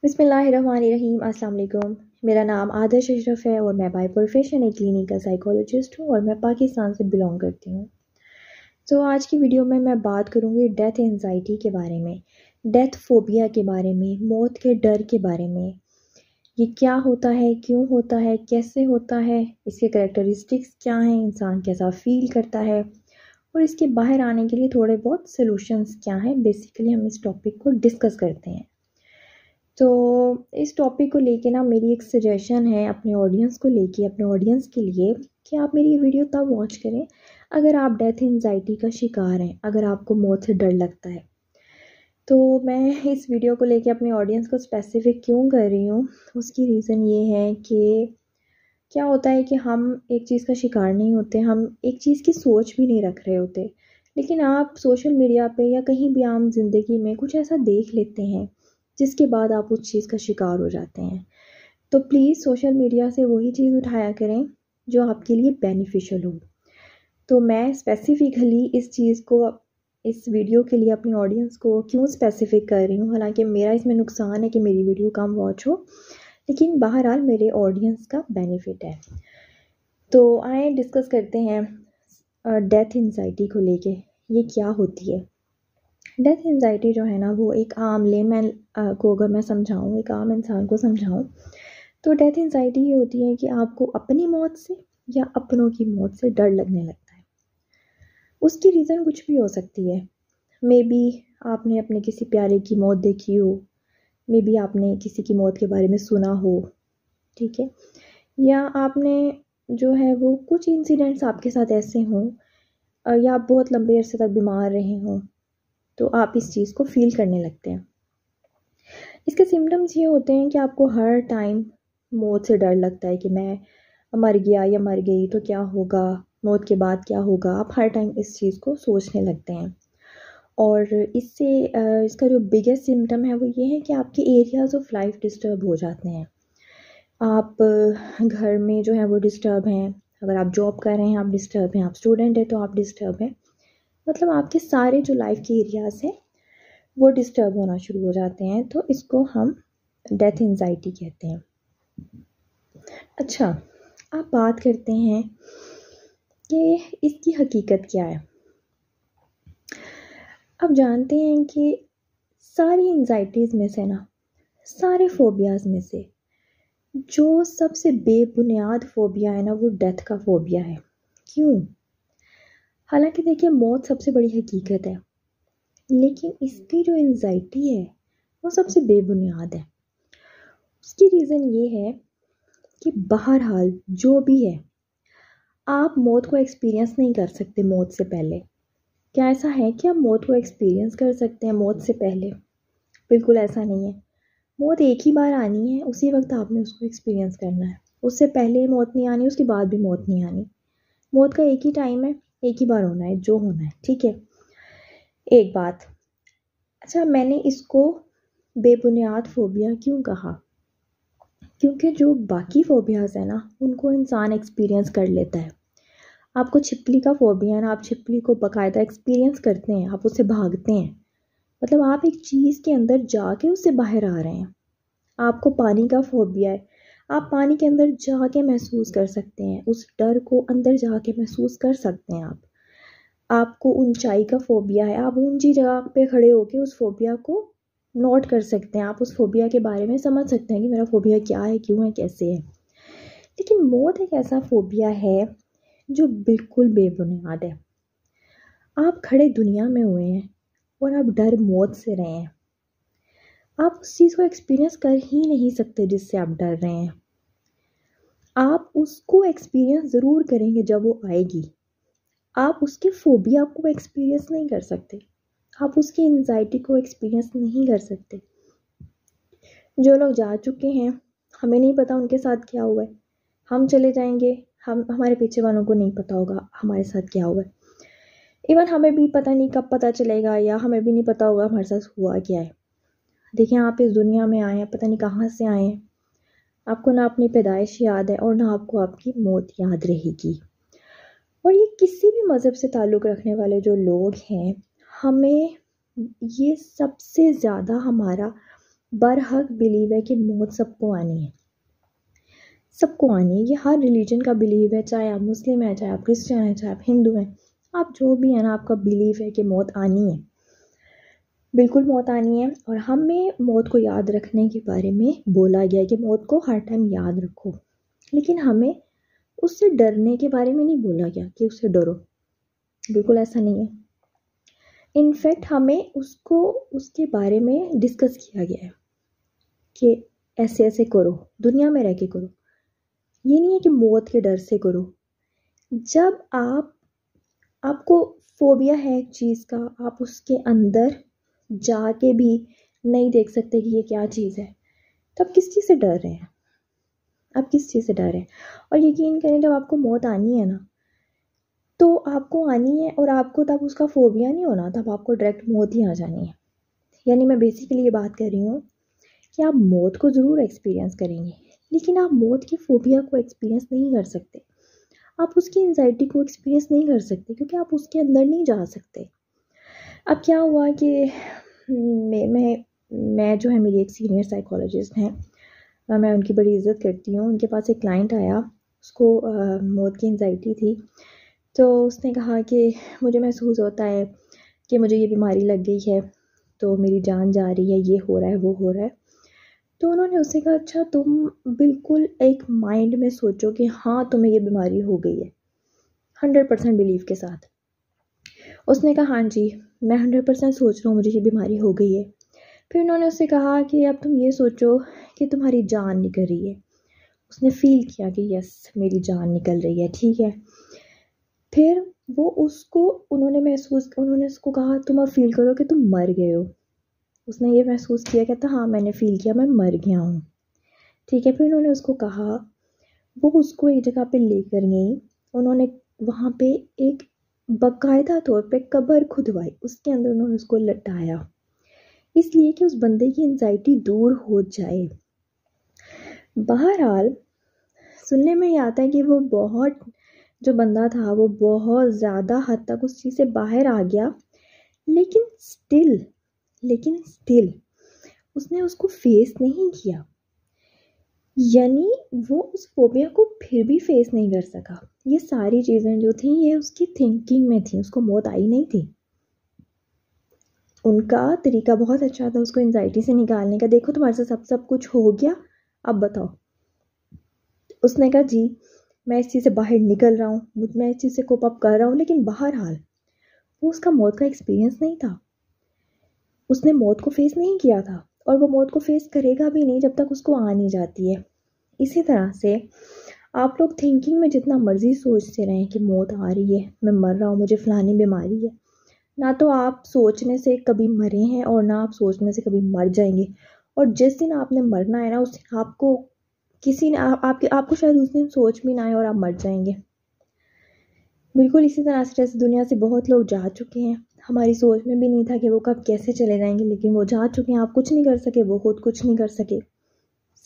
बिस्मिल्लाहिर्रहमानिर्रहीम। अस्सलाम वालेकुम। मेरा नाम आदर्श अशरफ है और मैं बाय प्रोफेशन एक क्लिनिकल साइकोलॉजिस्ट हूँ और मैं पाकिस्तान से बिलोंग करती हूँ। तो आज की वीडियो में मैं बात करूँगी डेथ एंजाइटी के बारे में, डेथ फोबिया के बारे में, मौत के डर के बारे में। ये क्या होता है, क्यों होता है, कैसे होता है, इसके करैक्टरिस्टिक्स क्या हैं, इंसान कैसा फील करता है और इसके बाहर आने के लिए थोड़े बहुत सॉल्यूशंस क्या हैं। बेसिकली हम इस टॉपिक को डिस्कस करते हैं। तो इस टॉपिक को लेके ना मेरी एक सजेशन है अपने ऑडियंस को लेके, अपने ऑडियंस के लिए, कि आप मेरी ये वीडियो तब वॉच करें अगर आप डेथ एंजाइटी का शिकार हैं, अगर आपको मौत से डर लगता है। तो मैं इस वीडियो को लेके अपने ऑडियंस को स्पेसिफिक क्यों कर रही हूँ, उसकी रीज़न ये है कि क्या होता है कि हम एक चीज़ का शिकार नहीं होते, हम एक चीज़ की सोच भी नहीं रख रहे होते, लेकिन आप सोशल मीडिया पे या कहीं भी आम ज़िंदगी में कुछ ऐसा देख लेते हैं जिसके बाद आप उस चीज़ का शिकार हो जाते हैं। तो प्लीज़ सोशल मीडिया से वही चीज़ उठाया करें जो आपके लिए बेनिफिशियल हो। तो मैं स्पेसिफ़िकली इस चीज़ को इस वीडियो के लिए अपनी ऑडियंस को क्यों स्पेसिफ़िक कर रही हूँ, हालाँकि मेरा इसमें नुकसान है कि मेरी वीडियो कम वॉच हो, लेकिन बहरहाल मेरे ऑडियंस का बेनिफिट है। तो आइए डिस्कस करते हैं डेथ एंजाइटी को लेके, ये क्या होती है। डेथ एंजाइटी जो है ना, वो एक आम लेमैन को अगर मैं समझाऊँ, एक आम इंसान को समझाऊँ, तो डेथ एंजाइटी ये होती है कि आपको अपनी मौत से या अपनों की मौत से डर लगने लगता है। उसकी रीज़न कुछ भी हो सकती है। मे बी आपने अपने किसी प्यारे की मौत देखी हो, मे बी आपने किसी की मौत के बारे में सुना हो, ठीक है, या आपने जो है वो कुछ इंसिडेंट्स आपके साथ ऐसे हों, या आप बहुत लंबे अरसे तक बीमार रहे हों, तो आप इस चीज़ को फील करने लगते हैं। इसके सिम्टम्स ये होते हैं कि आपको हर टाइम मौत से डर लगता है कि मैं मर गया या मर गई तो क्या होगा, मौत के बाद क्या होगा। आप हर टाइम इस चीज़ को सोचने लगते हैं और इससे इसका जो बिगेस्ट सिम्टम है वो ये है कि आपके एरियाज़ ऑफ लाइफ डिस्टर्ब हो जाते हैं। आप घर में जो है वो डिस्टर्ब हैं, अगर आप जॉब कर रहे हैं आप डिस्टर्ब हैं, आप स्टूडेंट हैं तो आप डिस्टर्ब हैं। मतलब आपके सारे जो लाइफ के एरियाज़ हैं वो डिस्टर्ब होना शुरू हो जाते हैं, तो इसको हम डेथ एंजाइटी कहते हैं। अच्छा, आप बात करते हैं कि इसकी हकीकत क्या है। आप जानते हैं कि सारी एंजाइटीज़ में से ना, सारे फोबियाज़ में से जो सबसे बेबुनियाद फोबिया है ना, वो डेथ का फोबिया है। क्यों? हालांकि देखिए, मौत सबसे बड़ी हकीकत है, लेकिन इसकी जो एंजाइटी है वो सबसे बेबुनियाद है। उसकी रीज़न ये है कि बहरहाल जो भी है, आप मौत को एक्सपीरियंस नहीं कर सकते मौत से पहले। क्या ऐसा है कि आप मौत को एक्सपीरियंस कर सकते हैं मौत से पहले? बिल्कुल ऐसा नहीं है। मौत एक ही बार आनी है, उसी वक्त आपने उसको एक्सपीरियंस करना है। उससे पहले मौत नहीं आनी, उसके बाद भी मौत नहीं आनी। मौत का एक ही टाइम है, एक ही बार होना है जो होना है, ठीक है। एक बात, अच्छा, मैंने इसको बेबुनियाद फोबिया क्यों कहा? क्योंकि जो बाकी फोबियाज़ है ना, उनको इंसान एक्सपीरियंस कर लेता है। आपको छिपकली का फोबिया है ना, आप छिपकली को बाकायदा एक्सपीरियंस करते हैं, आप उससे भागते हैं। मतलब आप एक चीज़ के अंदर जाके उससे बाहर आ रहे हैं। आपको पानी का फोबिया है, आप पानी के अंदर जाके महसूस कर सकते हैं, उस डर को अंदर जाके महसूस कर सकते हैं आप। आपको ऊंचाई का फोबिया है, आप ऊंची जगह पे खड़े होके उस फोबिया को नोट कर सकते हैं, आप उस फोबिया के बारे में समझ सकते हैं कि मेरा फोबिया क्या है, क्यों है, कैसे है। लेकिन मौत एक ऐसा फोबिया है जो बिल्कुल बेबुनियाद है। आप खड़े दुनिया में हुए हैं और आप डर मौत से रहे हैं। आप उस चीज़ को एक्सपीरियंस कर ही नहीं सकते जिससे आप डर रहे हैं। आप उसको एक्सपीरियंस ज़रूर करेंगे जब वो आएगी। आप उसके फोबिया को एक्सपीरियंस नहीं कर सकते, आप उसकी एंजाइटी को एक्सपीरियंस नहीं कर सकते। जो लोग जा चुके हैं, हमें नहीं पता उनके साथ क्या हुआ है। हम चले जाएंगे, हमारे पीछे वालों को नहीं पता होगा हमारे साथ क्या हुआ है। इवन हमें भी पता नहीं कब पता चलेगा, या हमें भी नहीं पता होगा हमारे साथ हुआ क्या है। देखिए, आप इस दुनिया में आए हैं, पता नहीं कहाँ से आए हैं। आपको ना अपनी पैदाइश याद है और ना आपको आपकी मौत याद रहेगी। और ये किसी भी मज़हब से ताल्लुक़ रखने वाले जो लोग हैं, हमें ये सबसे ज़्यादा हमारा बरहक बिलीव है कि मौत सबको आनी है, सबको आनी है। ये हर रिलीजन का बिलीव है, चाहे आप मुस्लिम हैं, चाहे आप क्रिश्चियन हैं, चाहे आप हिंदू हैं, आप जो भी हैं ना, आपका बिलीव है कि मौत आनी है, बिल्कुल मौत आनी है। और हमें मौत को याद रखने के बारे में बोला गया है कि मौत को हर टाइम याद रखो, लेकिन हमें उससे डरने के बारे में नहीं बोला गया कि उससे डरो, बिल्कुल ऐसा नहीं है। इनफैक्ट हमें उसके बारे में डिस्कस किया गया है कि ऐसे ऐसे करो, दुनिया में रह के करो, ये नहीं है कि मौत के डर से करो। जब आपको फोबिया है एक चीज़ का, आप उसके अंदर जाके भी नहीं देख सकते कि ये क्या चीज़ है, तो आप किस चीज़ से डर रहे हैं? आप किस चीज़ से डर रहे हैं? और यकीन करें, जब आपको मौत आनी है ना, तो आपको आनी है और आपको तब उसका फोबिया नहीं होना, तब आपको डायरेक्ट मौत ही आ जानी है। यानी मैं बेसिकली ये बात कर रही हूँ कि आप मौत को ज़रूर एक्सपीरियंस करेंगे, लेकिन आप मौत की फोबिया को एक्सपीरियंस नहीं कर सकते, आप उसकी एंजाइटी को एक्सपीरियंस नहीं कर सकते, क्योंकि आप उसके अंदर नहीं जा सकते। अब क्या हुआ कि मैं जो है, मेरी एक सीनियर साइकोलॉजिस्ट हैं, मैं उनकी बड़ी इज़्ज़त करती हूँ। उनके पास एक क्लाइंट आया, उसको मौत की एंजाइटी थी। तो उसने कहा कि मुझे महसूस होता है कि मुझे ये बीमारी लग गई है, तो मेरी जान जा रही है, ये हो रहा है, वो हो रहा है। तो उन्होंने उससे कहा, अच्छा तुम बिल्कुल एक माइंड में सोचो कि हाँ तुम्हें ये बीमारी हो गई है, 100% बिलीव के साथ। उसने कहा हाँ जी, मैं 100% सोच रहा हूँ मुझे ये बीमारी हो गई है। फिर उन्होंने उससे कहा कि अब तुम ये सोचो कि तुम्हारी जान निकल रही है। उसने फील किया कि यस मेरी जान निकल रही है, ठीक है। फिर उन्होंने उसको कहा तुम अब फील करो कि तुम मर गए हो। उसने ये महसूस किया, कहता हाँ मैंने फील किया मैं मर गया हूँ, ठीक है। फिर उन्होंने उसको कहा, वो उसको एक जगह पे लेकर गई, उन्होंने वहाँ पे एक बाकायदा तौर पे कब्र खुदवाई, उसके अंदर उन्होंने उसको लटाया, इसलिए कि उस बंदे की एंजाइटी दूर हो जाए। बहरहाल सुनने में ही आता है कि वो जो बंदा था वो बहुत ज़्यादा हद तक उस चीज़ से बाहर आ गया, लेकिन स्टिल उसने उसको फेस नहीं किया, यानी वो उस फोबिया को फिर भी फेस नहीं कर सका। ये सारी चीज़ें जो थी ये उसकी थिंकिंग में थी, उसको मौत आई नहीं थी। उनका तरीका बहुत अच्छा था उसको एंजाइटी से निकालने का, देखो तुम्हारे से सब कुछ हो गया, अब बताओ। उसने कहा जी मैं इस चीज़ से बाहर निकल रहा हूँ, मैं इस चीज़ से कोप अप कर रहा हूँ, लेकिन बहरहाल वो उसका मौत का एक्सपीरियंस नहीं था, उसने मौत को फेस नहीं किया था, और वो मौत को फेस करेगा भी नहीं जब तक उसको आ नहीं जाती है। इसी तरह से आप लोग थिंकिंग में जितना मर्जी सोचते रहें कि मौत आ रही है, मैं मर रहा हूँ, मुझे फलानी बीमारी है, ना तो आप सोचने से कभी मरे हैं और ना आप सोचने से कभी मर जाएंगे। और जिस दिन आपने मरना है ना, उस दिन आपको किसी ने आपको शायद उस दिन सोच भी ना आए और आप मर जाएंगे। बिल्कुल इसी तरह से जैसे दुनिया से बहुत लोग जा चुके हैं, हमारी सोच में भी नहीं था कि वो कब कैसे चले जाएंगे, लेकिन वो जा चुके हैं, आप कुछ नहीं कर सके, वो खुद कुछ नहीं कर सके।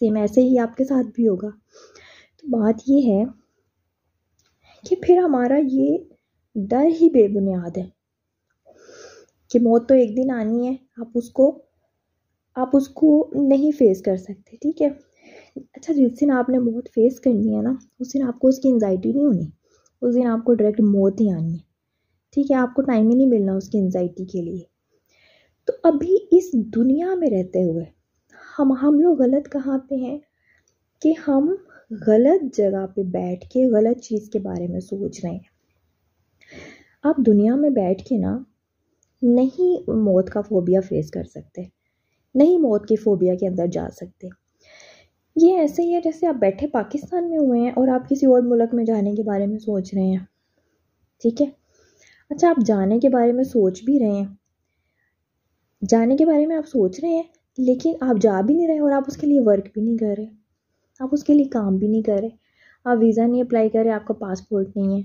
सेम ऐसे ही आपके साथ भी होगा। तो बात ये है कि फिर हमारा ये डर ही बेबुनियाद है कि मौत तो एक दिन आनी है, आप उसको नहीं फेस कर सकते, ठीक है। अच्छा जिस दिन आपने मौत फेस करनी है ना, उस दिन आपको उसकी एंजाइटी नहीं होनी, उस दिन आपको डायरेक्ट मौत ही आनी है, ठीक है। आपको टाइम ही नहीं मिलना उसकी एंजाइटी के लिए। तो अभी इस दुनिया में रहते हुए हम लोग गलत कहाँ पे हैं कि हम गलत जगह पे बैठ के गलत चीज़ के बारे में सोच रहे हैं। आप दुनिया में बैठ के ना नहीं मौत का फोबिया फेस कर सकते, नहीं मौत की फोबिया के अंदर जा सकते। ये ऐसे ही है जैसे आप बैठे पाकिस्तान में हुए हैं और आप किसी और मुल्क में जाने के बारे में सोच रहे हैं, ठीक है। अच्छा आप जाने के बारे में सोच भी रहे हैं, जाने के बारे में आप सोच रहे हैं, लेकिन आप जा भी नहीं रहे और आप उसके लिए वर्क भी नहीं कर रहे, आप उसके लिए काम भी नहीं कर रहे, आप वीज़ा नहीं अप्लाई कर रहे, आपका पासपोर्ट नहीं है,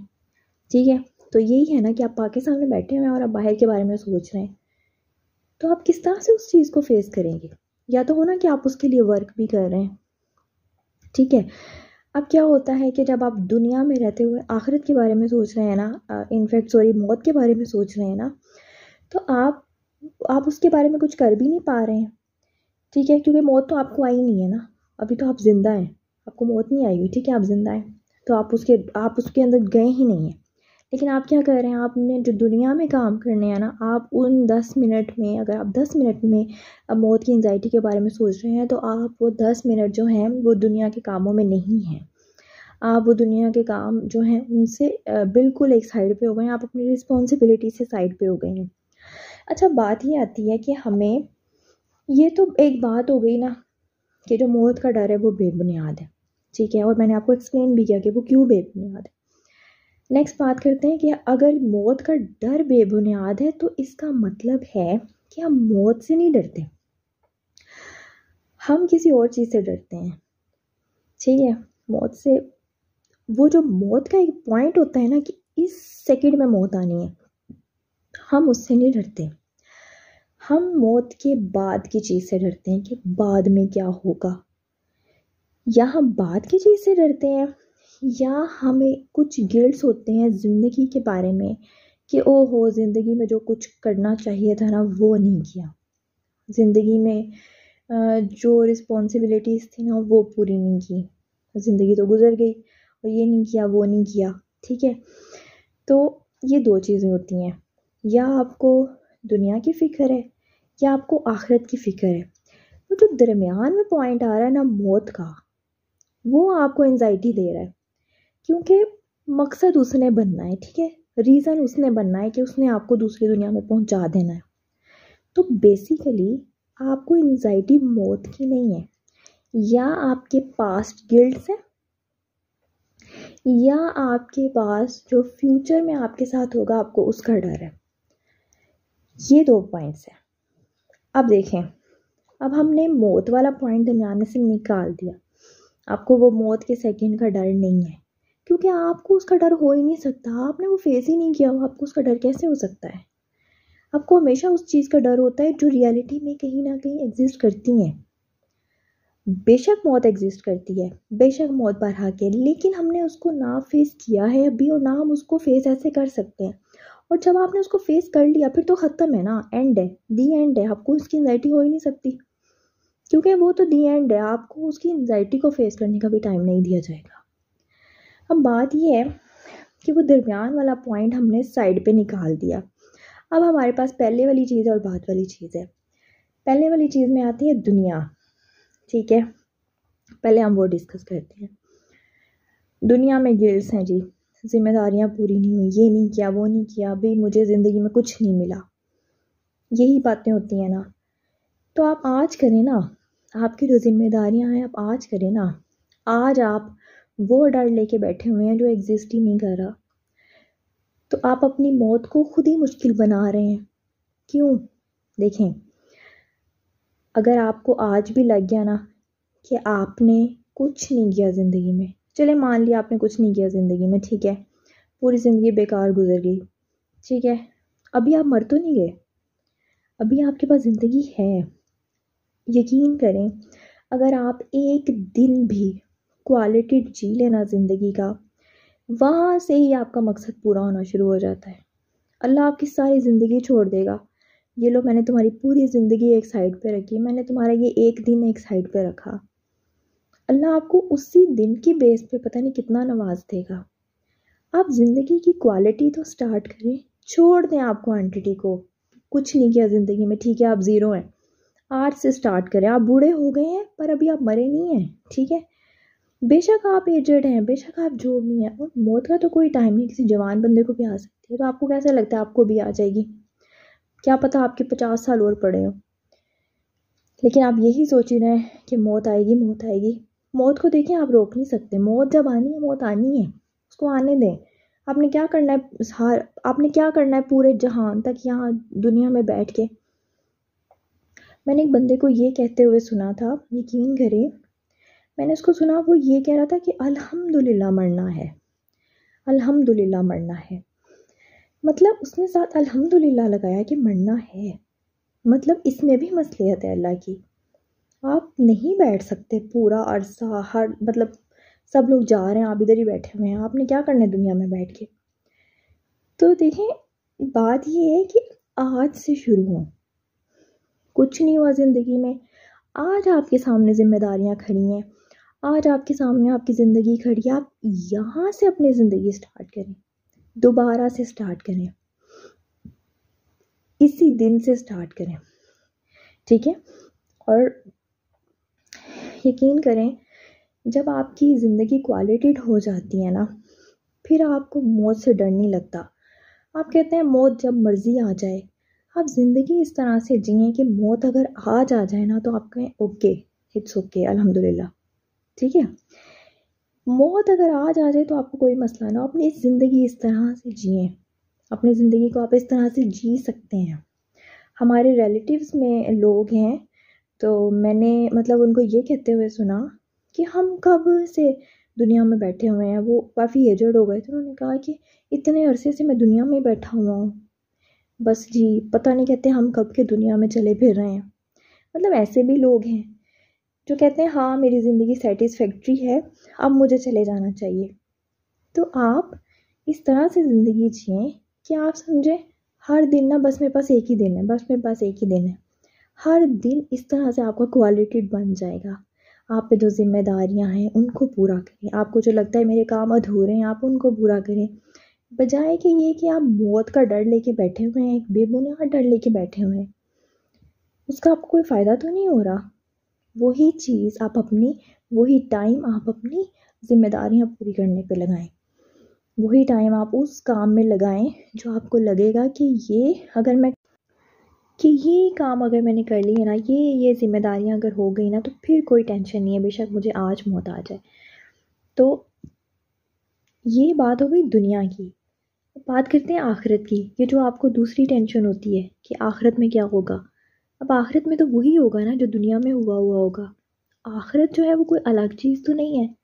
ठीक है। तो यही है ना कि आप पाकिस्तान में बैठे हुए हैं और आप बाहर के बारे में सोच रहे हैं, तो आप किस तरह से उस चीज़ को फेस करेंगे? या तो हो ना कि आप उसके लिए वर्क भी कर रहे हैं, ठीक है। अब क्या होता है कि जब आप दुनिया में रहते हुए आखिरत के बारे में सोच रहे हैं ना, इनफैक्ट मौत के बारे में सोच रहे हैं ना, तो आप उसके बारे में कुछ कर भी नहीं पा रहे हैं, ठीक है, क्योंकि मौत तो आपको आई नहीं है ना, अभी तो आप ज़िंदा हैं, आपको मौत नहीं आई हुई, ठीक है, आप ज़िंदा हैं, तो आप उसके अंदर गए ही नहीं हैं। लेकिन आप क्या कर रहे हैं, आपने जो दुनिया में काम करने हैं ना, आप उन 10 मिनट में, अगर आप 10 मिनट में अब मौत की एंजाइटी के बारे में सोच रहे हैं, तो आप वो 10 मिनट जो हैं वो दुनिया के कामों में नहीं हैं। आप वो दुनिया के काम जो हैं उनसे बिल्कुल एक साइड पे हो गए हैं, आप अपनी रिस्पॉन्सिबिलिटी से साइड पे हो गए हैं। अच्छा, बात ये आती है कि हमें, ये तो एक बात हो गई ना कि जो मौत का डर है वो बेबुनियाद है, ठीक है, और मैंने आपको एक्सप्लेन भी किया कि वो क्यों बेबुनियाद है। नेक्स्ट बात करते हैं कि अगर मौत का डर बेबुनियाद है तो इसका मतलब है कि हम मौत से नहीं डरते, हम किसी और चीज़ से डरते हैं, ठीक है। मौत से, वो जो मौत का एक पॉइंट होता है ना कि इस सेकंड में मौत आनी है, हम उससे नहीं डरते। हम मौत के बाद की चीज़ से डरते हैं कि बाद में क्या होगा, या हम बाद की चीज़ से डरते हैं, या हमें कुछ गिल्ट्स होते हैं ज़िंदगी के बारे में कि ओहो, ज़िंदगी में जो कुछ करना चाहिए था ना वो नहीं किया, ज़िंदगी में जो रिस्पॉन्सिबिलिटीज़ थी ना वो पूरी नहीं की, ज़िंदगी तो गुजर गई और ये नहीं किया वो नहीं किया, ठीक है। तो ये दो चीज़ें होती हैं, या आपको दुनिया की फ़िक्र है या आपको आखिरत की फ़िक्र है। वो जो दरमियान में पॉइंट आ रहा है ना मौत का, वो आपको एंजाइटी दे रहा है, क्योंकि मकसद उसने बनना है, ठीक है, रीज़न उसने बनना है कि उसने आपको दूसरी दुनिया में पहुंचा देना है। तो बेसिकली आपको एंजाइटी मौत की नहीं है, या आपके पास्ट गिल्ट्स है, या आपके पास जो फ्यूचर में आपके साथ होगा आपको उसका डर है। ये दो पॉइंट्स हैं। अब देखें, अब हमने मौत वाला पॉइंट दरमियान में से निकाल दिया, आपको वो मौत के सेकंड का डर नहीं है, क्योंकि आपको उसका डर हो ही नहीं सकता, आपने वो फेस ही नहीं किया, आपको उसका डर कैसे हो सकता है। आपको हमेशा उस चीज़ का डर होता है जो रियलिटी में कहीं ना कहीं एग्जिस्ट करती हैं। बेशक मौत एग्जिस्ट करती है, बेशक मौत पर हक है, लेकिन हमने उसको ना फेस किया है अभी, और ना हम उसको फेस ऐसे कर सकते हैं। और जब आपने उसको फेस कर लिया फिर तो ख़त्म है ना, एंड है, दी एंड है, आपको उसकी एंजाइटी हो ही नहीं सकती, क्योंकि वो तो दी एंड है, आपको उसकी एंजाइटी को फेस करने का भी टाइम नहीं दिया जाएगा। अब बात ये है कि वो दरमियान वाला पॉइंट हमने साइड पे निकाल दिया, अब हमारे पास पहले वाली चीज़ है और बाद वाली चीज़ है। पहले वाली चीज़ में आती है दुनिया, ठीक है, पहले हम वो डिस्कस करते हैं। दुनिया में गिल्ट्स हैं जी, जिम्मेदारियां पूरी नहीं हुई, ये नहीं किया वो नहीं किया, अभी मुझे ज़िंदगी में कुछ नहीं मिला, यही बातें होती हैं ना। तो आप आज करें ना, आपकी जो जिम्मेदारियां हैं आप आज करें ना। आज आप वो डर लेके बैठे हुए हैं जो एग्जिस्ट ही नहीं कर रहा, तो आप अपनी मौत को खुद ही मुश्किल बना रहे हैं। क्यों? देखें, अगर आपको आज भी लग गया ना कि आपने कुछ नहीं किया ज़िंदगी में, चले मान लिया आपने कुछ नहीं किया ज़िंदगी में, ठीक है, पूरी ज़िंदगी बेकार गुजर गई, ठीक है, अभी आप मर तो नहीं गए, अभी आपके पास ज़िंदगी है। यकीन करें, अगर आप एक दिन भी क्वालिटी जी लेना ज़िंदगी का, वहाँ से ही आपका मकसद पूरा होना शुरू हो जाता है। अल्लाह आपकी सारी ज़िंदगी छोड़ देगा, ये लो मैंने तुम्हारी पूरी ज़िंदगी एक साइड पे रखी, मैंने तुम्हारा ये एक दिन एक साइड पे रखा, अल्लाह आपको उसी दिन की बेस पे पता नहीं कितना नवाज देगा। आप ज़िंदगी की क्वालिटी तो स्टार्ट करें, छोड़ दें आप क्वांटिटी को, कुछ नहीं किया ज़िंदगी में, ठीक है, आप ज़ीरो हैं, आज से स्टार्ट करें। आप बूढ़े हो गए हैं पर अभी आप मरे नहीं हैं, ठीक है, बेशक आप एजेड हैं, बेशक आप जो भी हैं, और मौत का तो कोई टाइम नहीं, किसी जवान बंदे को भी आ सकती है, तो आपको कैसा लगता है आपको भी आ जाएगी, क्या पता आपके 50 साल और पड़े हो, लेकिन आप यही सोच ही रहे हैं कि मौत आएगी मौत आएगी। मौत को देखें, आप रोक नहीं सकते, मौत जब आनी है मौत आनी है, उसको आने दें। आपने क्या करना है, आपने क्या करना है पूरे जहान तक यहाँ दुनिया में बैठ के। मैंने एक बंदे को ये कहते हुए सुना था, यकीन करें, मैंने उसको सुना, वो ये कह रहा था कि अल्हम्दुलिल्लाह मरना है, अल्हम्दुलिल्लाह मरना है, मतलब उसने साथ अल्हम्दुलिल्लाह लगाया कि मरना है, मतलब इसमें भी मसलियत है अल्लाह की। आप नहीं बैठ सकते पूरा अरसा, हर मतलब सब लोग जा रहे हैं, आप इधर ही बैठे हुए हैं, आपने क्या करना है दुनिया में बैठ के। तो देखें, बात ये है कि आज से शुरू हो, कुछ नहीं हुआ ज़िंदगी में, आज आपके सामने जिम्मेदारियां खड़ी हैं, आज आपके सामने आपकी ज़िंदगी खड़ी है। आप यहाँ से अपनी ज़िंदगी स्टार्ट करें, दोबारा से स्टार्ट करें, इसी दिन से स्टार्ट करें, ठीक है। और यकीन करें, जब आपकी ज़िंदगी क्वालिटेड हो जाती है ना, फिर आपको मौत से डर नहीं लगता। आप कहते हैं मौत जब मर्ज़ी आ जाए। आप ज़िंदगी इस तरह से जिएं कि मौत अगर आज आ जाए ना तो आप कहें ओके, इट्स ओके, अल्हम्दुलिल्लाह, ठीक है। मौत अगर आज आ जाए तो आपको कोई मसला ना, अपनी ज़िंदगी इस तरह से जिएं, अपनी ज़िंदगी को आप इस तरह से जी सकते हैं। हमारे रिलेटिव्स में लोग हैं, तो मैंने मतलब उनको ये कहते हुए सुना कि हम कब से दुनिया में बैठे हुए हैं। वो काफ़ी एजड हो गए थे। उन्होंने कहा कि इतने अरसे से मैं दुनिया में बैठा हुआ हूँ, बस जी पता नहीं, कहते हम कब के दुनिया में चले फिर रहे हैं। मतलब ऐसे भी लोग हैं जो कहते हैं हाँ मेरी ज़िंदगी सेटिस्फैक्ट्री है, अब मुझे चले जाना चाहिए। तो आप इस तरह से ज़िंदगी जिएं कि आप समझें हर दिन ना बस मेरे पास एक ही दिन है, बस मेरे पास एक ही दिन है। हर दिन इस तरह से आपका क्वालिटेड बन जाएगा। आप पे जो ज़िम्मेदारियां हैं उनको पूरा करें। आपको जो लगता है मेरे काम अधूरे हैं, आप उनको पूरा करें, बजाय कि ये कि आप मौत का डर लेके बैठे हुए हैं, एक बेबुनियाद डर लेके बैठे हुए हैं। उसका आपको कोई फ़ायदा तो नहीं हो रहा। वही चीज़ आप अपनी, वही टाइम आप अपनी ज़िम्मेदारियां पूरी करने पे लगाएं। वही टाइम आप उस काम में लगाएं जो आपको लगेगा कि ये काम अगर मैंने कर ली है ना, ये ज़िम्मेदारियां अगर हो गई ना तो फिर कोई टेंशन नहीं है, बेशक मुझे आज मौत आ जाए। तो ये बात हो गई दुनिया की। बात करते हैं आखिरत की। ये जो आपको दूसरी टेंशन होती है कि आखिरत में क्या होगा, अब आखिरत में तो वही होगा ना जो दुनिया में हुआ हुआ होगा। आखिरत जो है वो कोई अलग चीज़ तो नहीं है।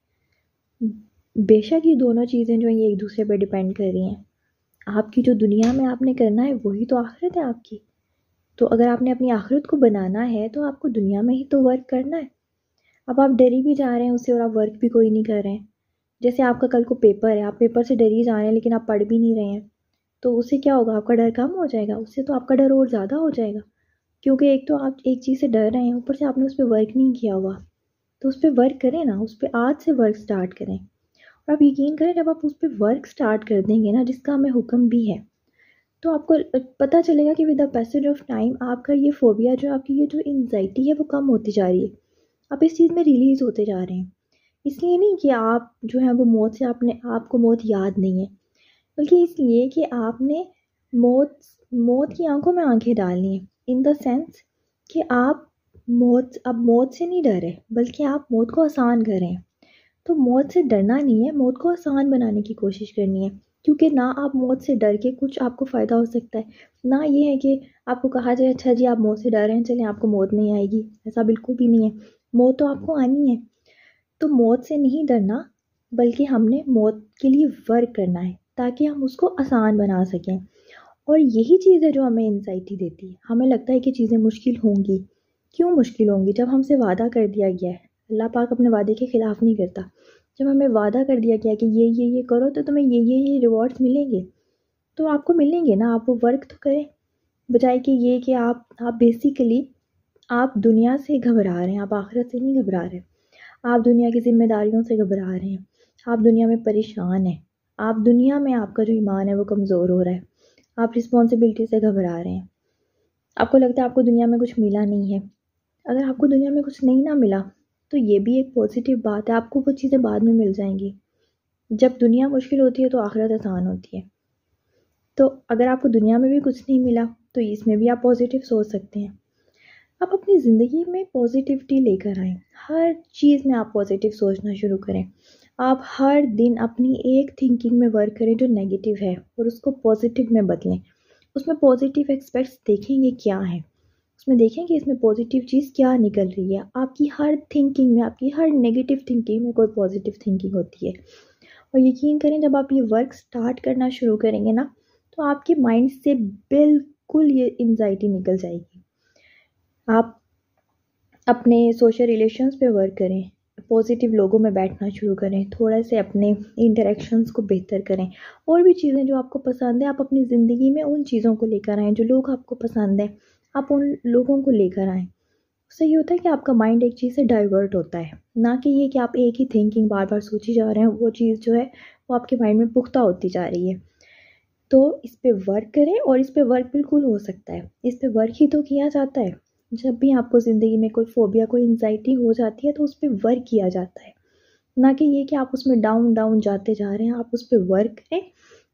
बेशक ये दोनों चीज़ें जो हैं ये एक दूसरे पर डिपेंड कर रही हैं। आपकी जो दुनिया में आपने करना है वही तो आखिरत है आपकी। तो अगर आपने अपनी आखिरत को बनाना है तो आपको दुनिया में ही तो वर्क करना है। अब आप डरी भी जा रहे हैं उससे और आप वर्क भी कोई नहीं कर रहे हैं। जैसे आपका कल को पेपर है, आप पेपर से डरी जा रहे हैं लेकिन आप पढ़ भी नहीं रहे हैं, तो उससे क्या होगा, आपका डर कम हो जाएगा। उससे तो आपका डर और ज़्यादा हो जाएगा, क्योंकि एक तो आप एक चीज़ से डर रहे हैं, ऊपर से आपने उस पर वर्क नहीं किया हुआ। तो उस पर वर्क करें ना, उस पर आज से वर्क स्टार्ट करें। और आप यकीन करें, जब आप उस पर वर्क स्टार्ट कर देंगे ना, जिसका हमें हुक्म भी है, तो आपको पता चलेगा कि with the passage of time आपका ये फोबिया, जो आपकी ये जो एंजाइटी है वो कम होती जा रही है। आप इस चीज़ में रिलीज़ होते जा रहे हैं। इसलिए नहीं कि आप जो है वो मौत से, आपने आपको मौत याद नहीं है, बल्कि इसलिए कि आपने मौत मौत की आंखों में आंखें डालनी है। इन द सेंस कि आप अब मौत से नहीं डरे, बल्कि आप मौत को आसान करें। तो मौत से डरना नहीं है, मौत को आसान बनाने की कोशिश करनी है। क्योंकि ना आप मौत से डर के कुछ आपको फ़ायदा हो सकता है, ना ये है कि आपको कहा जाए अच्छा जी आप मौत से डर रहे हैं, चलें आपको मौत नहीं आएगी। ऐसा बिल्कुल भी नहीं है, मौत तो आपको आनी है। तो मौत से नहीं डरना, बल्कि हमने मौत के लिए वर्क करना है ताकि हम उसको आसान बना सकें। और यही चीज़ है जो हमें एंजाइटी देती है। हमें लगता है कि चीज़ें मुश्किल होंगी। क्यों मुश्किल होंगी, जब हमसे वादा कर दिया गया है। अल्लाह पाक अपने वादे के ख़िलाफ़ नहीं करता। जब हमें वादा कर दिया गया कि ये करो तो तुम्हें ये रिवॉर्ड्स मिलेंगे, तो आपको मिलेंगे ना, आप वो वर्क तो करें। बजाय कि ये कि आप बेसिकली आप दुनिया से घबरा रहे हैं, आप आखिरत से नहीं घबरा रहे। आप दुनिया की ज़िम्मेदारियों से घबरा रहे हैं, आप दुनिया में परेशान हैं, आप दुनिया में आपका जो ईमान है वो कमज़ोर हो रहा है, आप रिस्पॉन्सिबिलिटी से घबरा रहे हैं। आपको लगता है आपको दुनिया में कुछ मिला नहीं है। अगर आपको दुनिया में कुछ नहीं ना मिला तो ये भी एक पॉजिटिव बात है, आपको वो चीज़ें बाद में मिल जाएंगी। जब दुनिया मुश्किल होती है तो आखिरत आसान होती है। तो अगर आपको दुनिया में भी कुछ नहीं मिला तो इसमें भी आप पॉजिटिव सोच सकते हैं। आप अपनी ज़िंदगी में पॉजिटिविटी लेकर आएँ। हर चीज़ में आप पॉजिटिव सोचना शुरू करें। आप हर दिन अपनी एक थिंकिंग में वर्क करें जो नेगेटिव है और उसको पॉजिटिव में बदलें। उसमें पॉजिटिव एस्पेक्ट्स देखेंगे क्या है, उसमें देखें कि इसमें पॉजिटिव चीज़ क्या निकल रही है। आपकी हर थिंकिंग में, आपकी हर नेगेटिव थिंकिंग में कोई पॉजिटिव थिंकिंग होती है। और यकीन करें, जब आप ये वर्क स्टार्ट करना शुरू करेंगे ना, तो आपके माइंड से बिल्कुल ये एंजाइटी निकल जाएगी। आप अपने सोशल रिलेशंस पे वर्क करें, पॉजिटिव लोगों में बैठना शुरू करें, थोड़ा से अपने इंटरेक्शंस को बेहतर करें। और भी चीज़ें जो आपको पसंद है, आप अपनी ज़िंदगी में उन चीज़ों को लेकर आएँ। जो लोग आपको पसंद है, आप उन लोगों को लेकर आएँ। उससे ये होता है कि आपका माइंड एक चीज़ से डाइवर्ट होता है, ना कि ये कि आप एक ही थिंकिंग बार बार सोची जा रहे हैं, वो चीज़ जो है वो आपके माइंड में पुख्ता होती जा रही है। तो इस पे वर्क करें, और इस पे वर्क बिल्कुल हो सकता है, इस पे वर्क ही तो किया जाता है। जब भी आपको ज़िंदगी में कोई फ़ोबिया, कोई एंग्ज़ायटी हो जाती है तो उस पे वर्क किया जाता है, ना कि ये कि आप उसमें डाउन डाउन जाते जा रहे हैं। आप उस पे वर्क करें,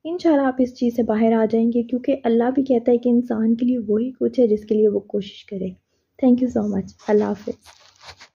इंशाल्लाह आप इस चीज़ से बाहर आ जाएंगे, क्योंकि अल्लाह भी कहता है कि इंसान के लिए वही कुछ है जिसके लिए वो कोशिश करे। Thank you so much. अल्लाह हाफ़िज़।